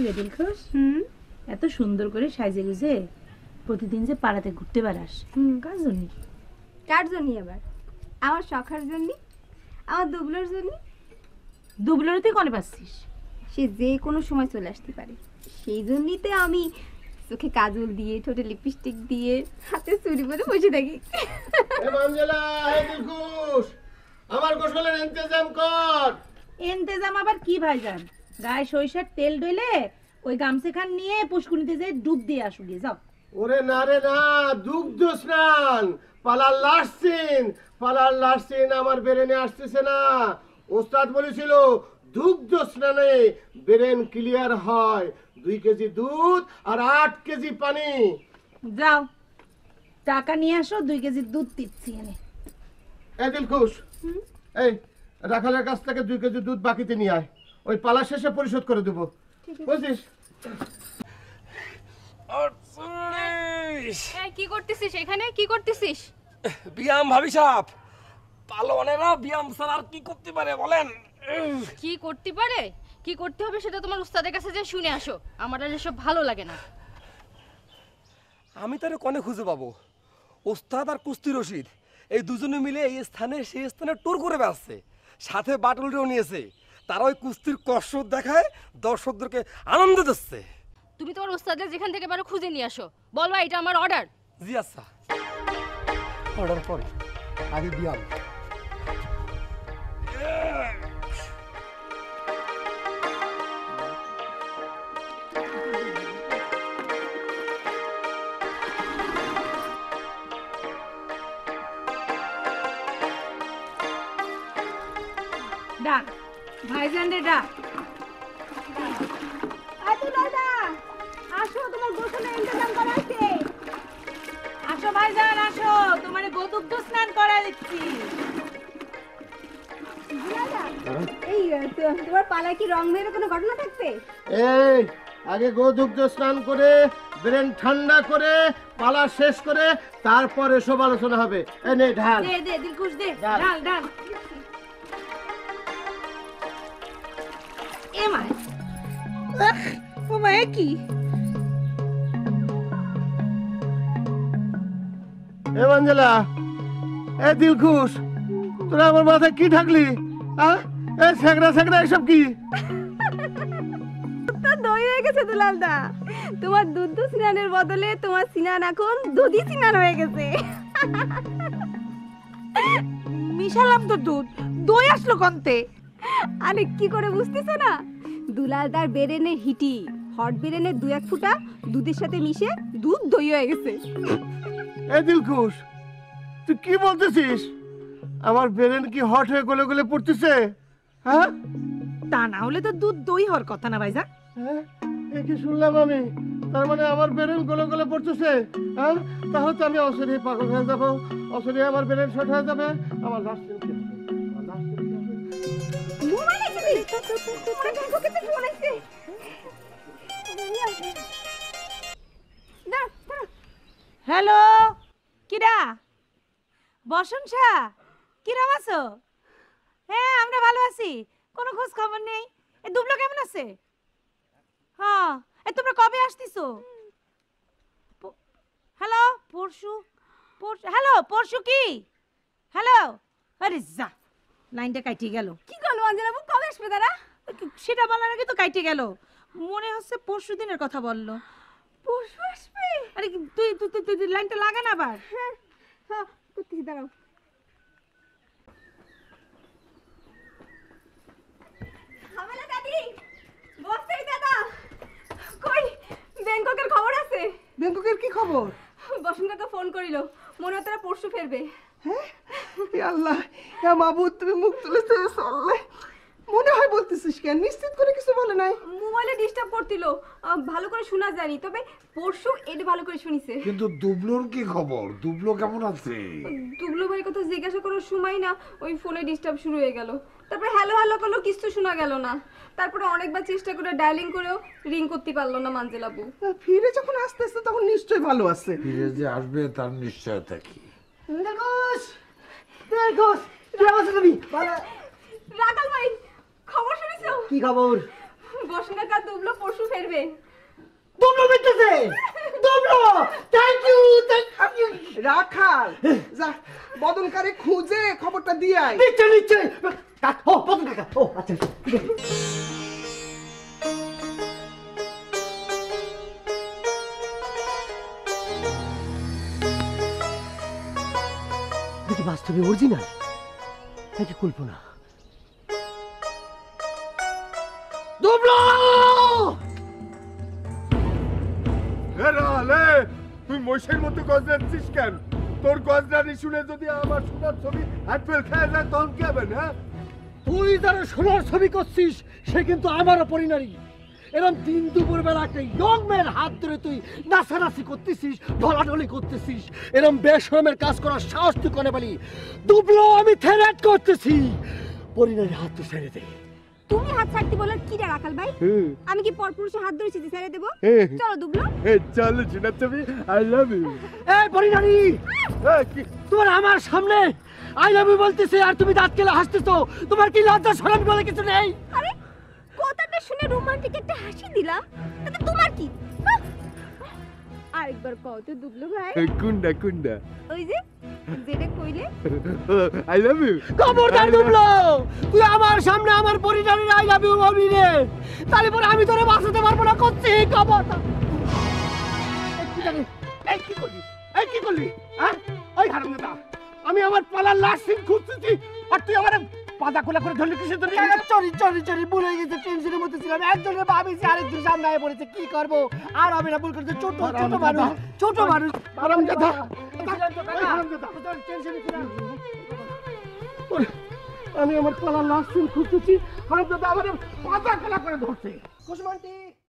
দিলখুশ, এত সুন্দর করে সাজে গুজে প্রতিদিন যে পাড়াতে ঘুরতে বেড়াস, কার জন্য? কার জন্য আবার? আমার শখার জন্য, আমার দুবলোর জন্য। দুবলোর তুই কোনে পাচ্ছিস? সে যে কোনো সময় চলে আসতে পারে, সেই জন্যই তো আমি চোখে কাজল দিয়ে, ঠোঁটে লিপস্টিক দিয়ে, হাতে চুড়ি পরে বসে থাকি। মানজেলা, হে দিলখুশ, আমার গোসলের ইন্তজাম কর। ইন্তজাম আবার কি ভাইজান? গায়ে সরিষার তেল ডলে ওই গামছাখান নিয়ে পুষ্কুনিতে যে ডুব দিয়ে আসো, গিয়ে যাও। ওরে না রে না, দুগ্ধ স্নান, পালার লাস্ট সিন আমার ব্রেনে আসতেছে না। ওস্তাদ বলেছিল দুগ্ধ স্নানে ব্রেন ক্লিয়ার হয়। 2 কেজি দুধ আর 8 কেজি পানি। যাও টাকা নিয়ে আসো, 2 কেজি দুধ দিচ্ছি এনে। এই দিলখুশ, এই রাখালের কাছ থেকে 2 কেজি দুধ বাকিতে নিয়ে আয়, ওই পালা শেষে পরিশোধ করে দেবো, বুঝছিস? কি করতেছিস এখানে? কি করতেছিস? বিয়াম ভাবি সাহেব, পালোয়ানেরা বিয়াম ছাড়া আর কি করতে পারে বলেন? কি করতে পারে, কি করতে হবে সেটা তোমার উস্তাদের কাছে যে শুনে আসো। আমার আর এসব ভালো লাগে না। আমি তারে কনে খুঁজে পাবো? ওস্তাদ আর কুস্তি রশিদ এই দুজনে মিলে এই স্থানে সেই স্থানে ট্যুর করে বেড়াচ্ছে, সাথে বাটুলটাও নিয়েছে। তারা ওই কুস্তির কসরত দেখায় দর্শকদেরকে আনন্দ দিচ্ছে। তুমি তোমার উস্তাদের যেখান থেকে পারো খুঁজে নিয়ে আসো, বলবা এটা আমার অর্ডার। জি আচ্ছা, অর্ডার পর আগে বিয়াম। ডাক ভাইজান রে, ডাক। আসো, তোমার গোসলের ইন্তজাম করা আছে। আসো ভাইজান, আসো, তোমার গোদুগ্ধ স্নান করা দিচ্ছি। এই তোমার পালায় কি রং মেয়ের কোনো ঘটনা থাকবে? এই আগে গোদুগ্ধ স্নান করে ব্রেন ঠান্ডা করে পালা শেষ করে তারপর এসব আলোচনা হবে। এই নে ঢাল। দে দে দিলখুশ, দে ডাল। ডাল ডাল। এ মাই, ও মাই কি? এ মানজেলা, এ দিলখুশ, তোরা আমার মাথায় কি ঢাকলি? এই সেগড়া এসব কি? তো দই হয়ে গেছে দুলালদা। তোমার দুধ স্নানের বদলে তোমার স্নান এখন দুধই স্নান হয়ে গেছে। মিশালাম তো দুধ, দই আসলো কন্তে? আরে কি করে বুঝতেছো না? দুলালদার বেরেনে হিটি হট বেরেনে 2-1 ফুটা দুধের সাথে মিশে দুধ দই হয়ে গেছে। এ দিলখুশ, তুই কি বলতেছিস? আমার ব্রেন কি হট হয়ে গলে গলে পড়তেছে? হ্যাঁ, তা না হলে তো দুধ দই হওয়ার কথা না ভাইজান। হ্যাঁ, এ কি শুনলাম আমি? তার মানে আমার ব্রেন গলে গলে পড়তেছে? হ্যাঁ, তাহলে তো আমি অসরি পাগল হয়ে যাবো, অসরি আমার ব্রেন শর্ট হয়ে যাবে। আমার লাস্ট কি হবে? আমার last কি হবে? হ্যালো, কিরা? বসন শাহ, কিরাম আছো? হ্যাঁ, আমরা ভালো আছি, কোনো খোঁজ খবর নেই। এ দুবলো কেমন আছে? হ্যাঁ, এ তোমরা কবে আসতেছো? হ্যালো, পরশু? হ্যালো, পরশু কি? হ্যালো, আরে যা, লাইনটা কাটিয়ে গেল। কি করলো অঞ্জনাবু, কবে আসবে তারা? সেটা বলার আগে তো কাটিয়ে গেল। মনে হচ্ছে পরশু দিনের কথা বললো। পরশু আসবে? আরে তুই তুই তুই তুই লাইনটা লাগা না আবার। হ্যাঁ হ্যাঁ, করতেছি, দাঁড়াও। হামেলা দাদি, বসতেই দাদা, কই ব্যাংককের খবর আছে? ব্যাংককের কি খবর? বসন্ত কাকা ফোন করিল, মনে হয় তারা পরশু ফেরবে। হ্যাঁ, এ আল্লাহ, এ মাবুদ, তুমি মুখ তুলেছো সল্লে। মনে হয় বলতেছিস কেন? নিশ্চিত করে কিছু বলে নাই? মোবাইলে ডিস্টার্ব করছিল, ভালো করে শোনা যায়নি, তবে পরশু এটা ভালো করে শুনিছে। কিন্তু দুবলোর কি খবর? দুবলো কেমন আছে? দুবলো ভাই কথা জিজ্ঞাসা করার সময় না ওই ফোনে ডিস্টার্ব শুরু হয়ে গেল। তারপরে হ্যালো হ্যালো করলো, কিছু শোনা গেল না। তারপরে অনেকবার চেষ্টা করে ডায়ালিং করেও রিং করতে পারলো না মানজেলাবু। ফিরে যখন আসতেছে তখন নিশ্চয়ই ভালো আছে। ফিরে যে আসবে তার নিশ্চয়তা কি? দেখোস, দেখোস, কেমন আছো তুমি? রাখাল ভাই, খবর শুনেছো? কি খবর? বসন কাকা দুবলো পরশু ফিরবে। দুবলো মিটতেছে, দুবলো, থ্যাংক ইউ, রাখাল যা বদনকারে খুঁজে খবরটা দিয়ে আয়। নিশ্চয় নিশ্চয় ও বদন কাকা, ও আচ্ছা দেখি বাস্তবে অরিজিনাল নাকি কল্পনা। দুবলো তুই মহিষের মতো গজরাচ্ছিস কেন? তোর গজরানি শুনে যদি আমার সোনার ছবি হাতফেল খেয়ে যায় তখন কি হবে না? তুই যারা সোনার ছবি করছিস সে কিন্তু আমারও পরিণারী। এরকম দিন দুপুর বেলা একটা ইয়ং মেয়ের হাত ধরে তুই নাচানাচি করতেছিস, ঢলাঢলি করতেছিস, এরকম বেশরমের কাজ করার সাহস তুই কোনে বলি? দুবলো আমি থ্রেট করতেছি, পরিণারী হাত তুই ছেড়ে দে। তুমি হাত ছাড়তে বলার কি রে রাখাল ভাই? আমি কি পরপুরুষে হাত ধরেছি যে ছেড়ে দেব? চলো দুবলো। চলো সোনার ছবি, আই লাভ ইউ। এই পরিণারী, তোমার আমার সামনে আই লাভ ইউ বলতেছে আর তুমি দাঁত কেলে হাসতেছো, তোমার কি লজ্জা শরম বলে কিছু নেই? আরে কথাটা শুনে রোমান্টিক একটা হাসি দিলাম, তাতে তোমার কি? আরেকবার কও তো দুবলো ভাই। কুন্ডা কুন্ডা, ওই যে যেটা কইলে। I love you. খবরদার দুবলো, তুই আমার সামনে আমার পরিণারীর আই লাভ ইউ বলবি রে, তাহলে পরে আমি তোরে বাঁচাতে পারবো না। করছি খবরদার। এই কি করলি, এই কি করলি, হ্যাঁ? ওই হারামজাদা, আমি আমার পালার লাশ সিন খুঁজতেছি আর তুই আমার পাতা খোলা করে ধরলি কিসের জন্য? চরি চরি চরি ভুলে গেছে, টেনশনের মধ্যে ছিলাম, একজনের ভাবিছি আরেকজন সামনে আয় পড়েছে, কি করবো? আর আমি না ভুল করতে, ছোট ছোট মানুষ, ছোট মানুষ। হারামজাদা, আমি আমার পালার লাশ সিন খুঁজতেছি, হারামজাদা আমার পাতা খোলা করে ধরছে। কুসুমান্টি